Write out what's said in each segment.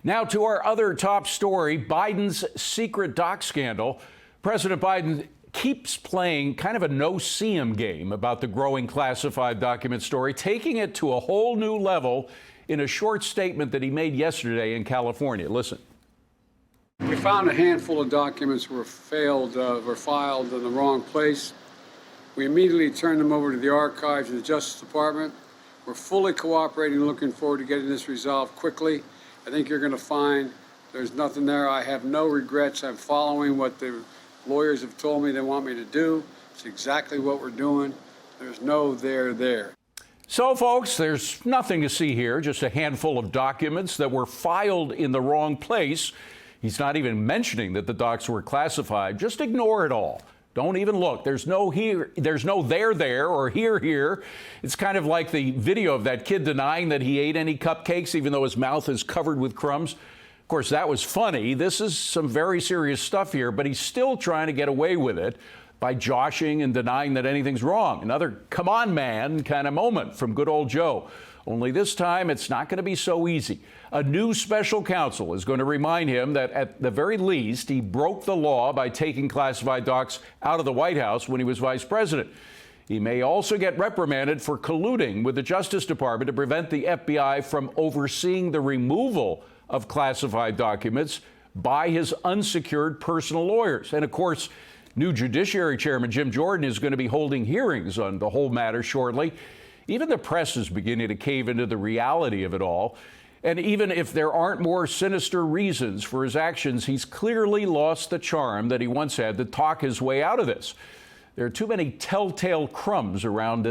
Now to our other top story, Biden's secret doc scandal. President Biden keeps playing kind of a no-see-em game about the growing classified document story, taking it to a whole new level in a short statement that he made yesterday in California. Listen. We found a handful of documents were filed in the wrong place. We immediately turned them over to the archives and the Justice Department. We're fully cooperating and looking forward to getting this resolved quickly. I think you're going to find there's nothing there. I have no regrets. I'm following what the lawyers have told me they want me to do. It's exactly what we're doing. There's no there. So, folks, there's nothing to see here, just a handful of documents that were filed in the wrong place. He's not even mentioning that the docs were classified. Just ignore it all. Don't even look. There's no there or here. It's kind of like the video of that kid denying that he ate any cupcakes, even though his mouth is covered with crumbs. Of course, that was funny. This is some very serious stuff here, but he's still trying to get away with it by joshing and denying that anything's wrong. Another come on, man kind of moment from good old Joe. Only this time, it's not going to be so easy. A new special counsel is going to remind him that at the very least, he broke the law by taking classified docs out of the White House when he was vice president. He may also get reprimanded for colluding with the Justice Department to prevent the FBI from overseeing the removal of classified documents by his unsecured personal lawyers. And of course, new Judiciary Chairman Jim Jordan is going to be holding hearings on the whole matter shortly. Even the press is beginning to cave into the reality of it all. And even if there aren't more sinister reasons for his actions, he's clearly lost the charm that he once had to talk his way out of this. There are too many telltale crumbs around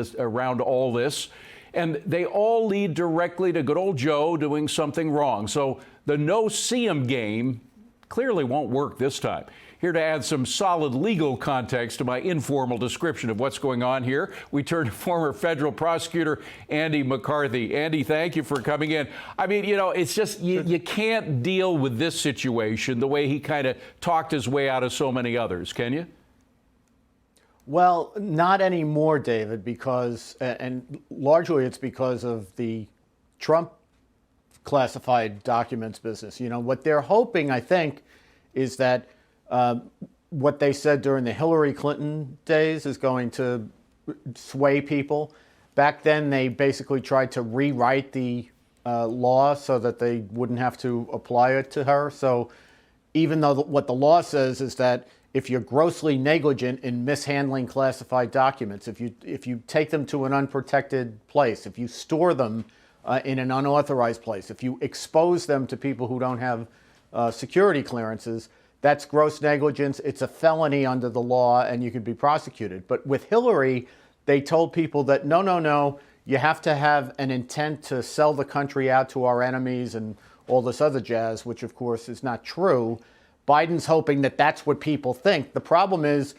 all this, and they all lead directly to good old Joe doing something wrong. So the no-see-em game clearly won't work this time. Here to add some solid legal context to my informal description of what's going on here, we turn to former federal prosecutor Andy McCarthy. Andy, thank you for coming in. I mean, you know, it's just you can't deal with this situation the way he kind of talked his way out of so many others, can you? Well, not anymore, David, because, and largely it's because of the Trump classified documents business. You know, what they're hoping, I think, is that what they said during the Hillary Clinton days is going to sway people. Back then, they basically tried to rewrite the law so that they wouldn't have to apply it to her. So even though what the law says is that if you're grossly negligent in mishandling classified documents, if you take them to an unprotected place, if you store them in an unauthorized place, if you expose them to people who don't have security clearances, that's gross negligence. It's a felony under the law, and you could be prosecuted. But with Hillary, they told people that no, you have to have an intent to sell the country out to our enemies and all this other jazz, which of course is not true. Biden's hoping that that's what people think. The problem is,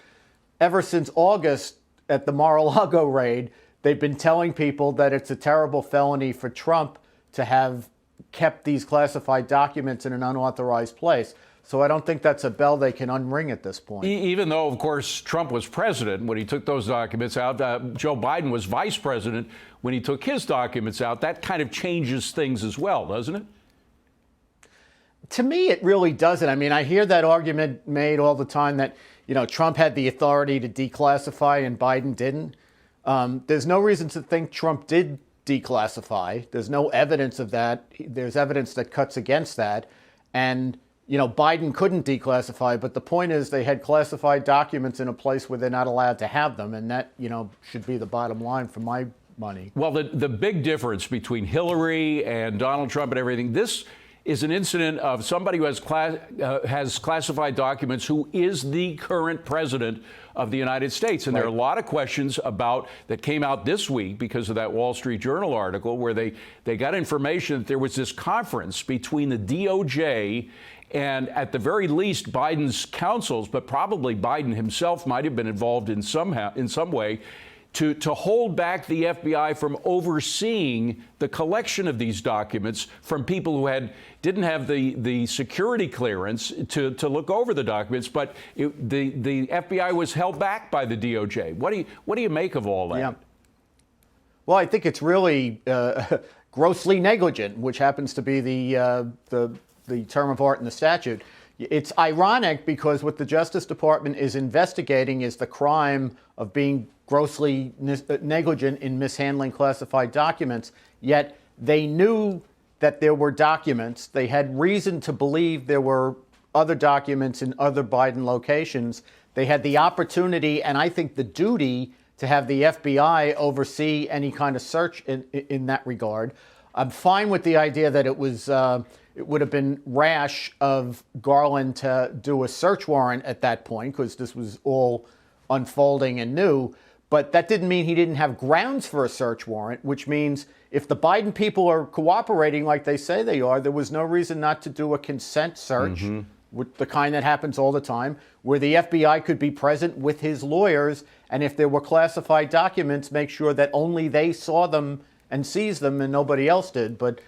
ever since August at the Mar-a-Lago raid, they've been telling people that it's a terrible felony for Trump to have kept these classified documents in an unauthorized place. So I don't think that's a bell they can unring at this point. Even though, of course, Trump was president when he took those documents out, Joe Biden was vice president when he took his documents out. That kind of changes things as well, doesn't it? To me, it really doesn't. I mean, I hear that argument made all the time that, you know, Trump had the authority to declassify and Biden didn't. There's no reason to think Trump did declassify. There's no evidence of that. There's evidence that cuts against that. And you know, Biden couldn't declassify, but the point is they had classified documents in a place where they're not allowed to have them, and that, you know, should be the bottom line for my money. Well, the big difference between Hillary and Donald Trump and everything, this is an incident of somebody who has classified documents who is the current president of the United States. And there are a lot of questions about that came out this week because of that Wall Street Journal article where they got information that there was this conference between the DOJ and at the very least Biden's counsels, but probably Biden himself might have been involved in some way to hold back the FBI from overseeing the collection of these documents from people who didn't have the security clearance to look over the documents, but the FBI was held back by the DOJ. What do you make of all that? Yeah. Well, I think it's really grossly negligent, which happens to be the the term of art in the statute. It's ironic because what the Justice Department is investigating is the crime of being grossly negligent in mishandling classified documents, yet they knew that there were documents. They had reason to believe there were other documents in other Biden locations. They had the opportunity, and I think the duty, to have the FBI oversee any kind of search in that regard. I'm fine with the idea that it would have been rash of Garland to do a search warrant at that point, because this was all unfolding and new. But that didn't mean he didn't have grounds for a search warrant, which means if the Biden people are cooperating like they say they are, there was no reason not to do a consent search, with the kind that happens all the time, where the FBI could be present with his lawyers, and if there were classified documents, make sure that only they saw them and seized them and nobody else did. But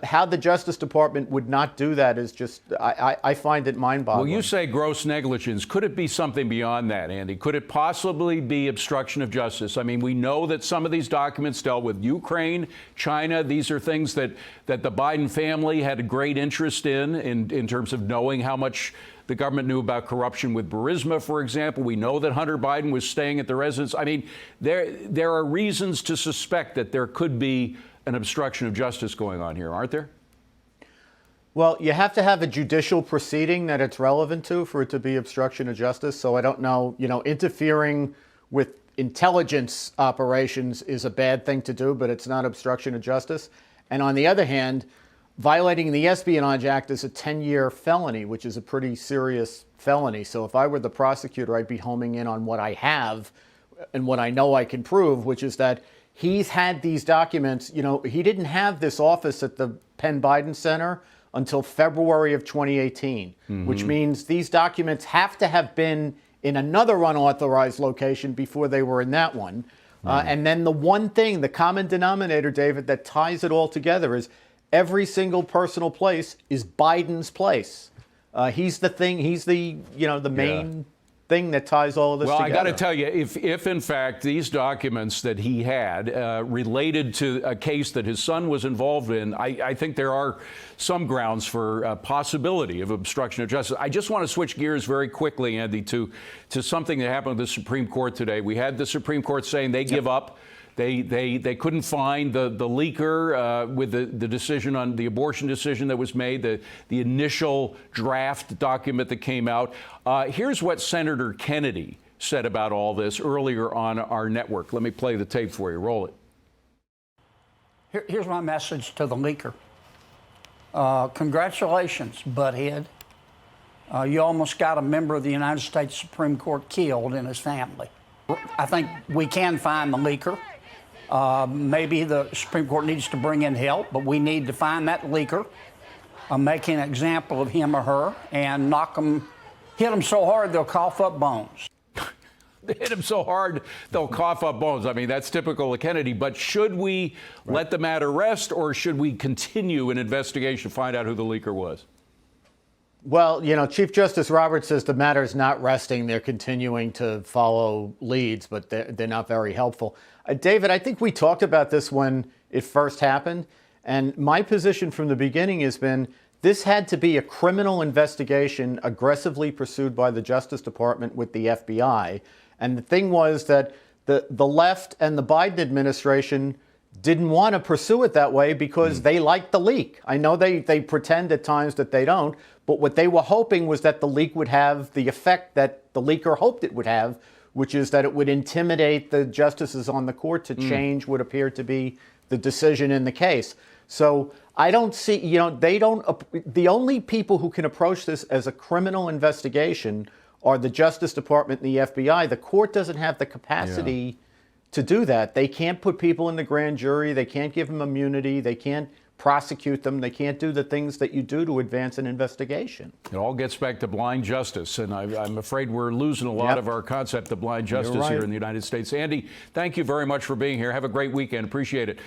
how the Justice Department would not do that is just, I find it mind-boggling. Well, you say gross negligence. Could it be something beyond that, Andy? Could it possibly be obstruction of justice? I mean, we know that some of these documents dealt with Ukraine, China. These are things that the Biden family had a great interest in terms of knowing how much the government knew about corruption with Burisma, for example. We know that Hunter Biden was staying at the residence. I mean, there are reasons to suspect that there could be an obstruction of justice going on here, aren't there? Well, you have to have a judicial proceeding that it's relevant to for it to be obstruction of justice. So I don't know, interfering with intelligence operations is a bad thing to do, but it's not obstruction of justice. And on the other hand, violating the Espionage Act is a 10-year felony, which is a pretty serious felony. So if I were the prosecutor, I'd be homing in on what I have and what I know I can prove, which is that he's had these documents. He didn't have this office at the Penn Biden Center until February of 2018, which means these documents have to have been in another unauthorized location before they were in that one. And then the one thing, the common denominator, David, that ties it all together is every single personal place is Biden's place. He's the thing. He's the main thing that ties all of this together. Well, I got to tell you, if in fact these documents that he had related to a case that his son was involved in, I think there are some grounds for a possibility of obstruction of justice. I just want to switch gears very quickly, Andy, to something that happened with the Supreme Court today. We had the Supreme Court saying they give up. They couldn't find the leaker with the decision on the abortion decision that was made, the initial draft document that came out. Here's what Senator Kennedy said about all this earlier on our network. Let me play the tape for you. Roll it. Here's my message to the leaker. Congratulations, butthead. You almost got a member of the United States Supreme Court killed and his family. I think we can find the leaker. Maybe the Supreme Court needs to bring in help, but we need to find that leaker, make an example of him or her, and hit them so hard they'll cough up bones. Hit him so hard they'll cough up bones. I mean, that's typical of Kennedy. But should we let the matter rest, or should we continue an investigation to find out who the leaker was? Well, Chief Justice Roberts says the matter is not resting. They're continuing to follow leads, but they're not very helpful. David, I think we talked about this when it first happened. And my position from the beginning has been this had to be a criminal investigation aggressively pursued by the Justice Department with the FBI. And the thing was that the left and the Biden administration didn't want to pursue it that way because they liked the leak. I know they pretend at times that they don't, but what they were hoping was that the leak would have the effect that the leaker hoped it would have, which is that it would intimidate the justices on the court to change what appeared to be the decision in the case. So I don't see, the only people who can approach this as a criminal investigation are the Justice Department and the FBI. The court doesn't have the capacity to do that. They can't put people in the grand jury. They can't give them immunity. They can't prosecute them. They can't do the things that you do to advance an investigation. It all gets back to blind justice, and I'm afraid we're losing a lot of our concept of blind justice here in the United States. Andy, thank you very much for being here. Have a great weekend. Appreciate it.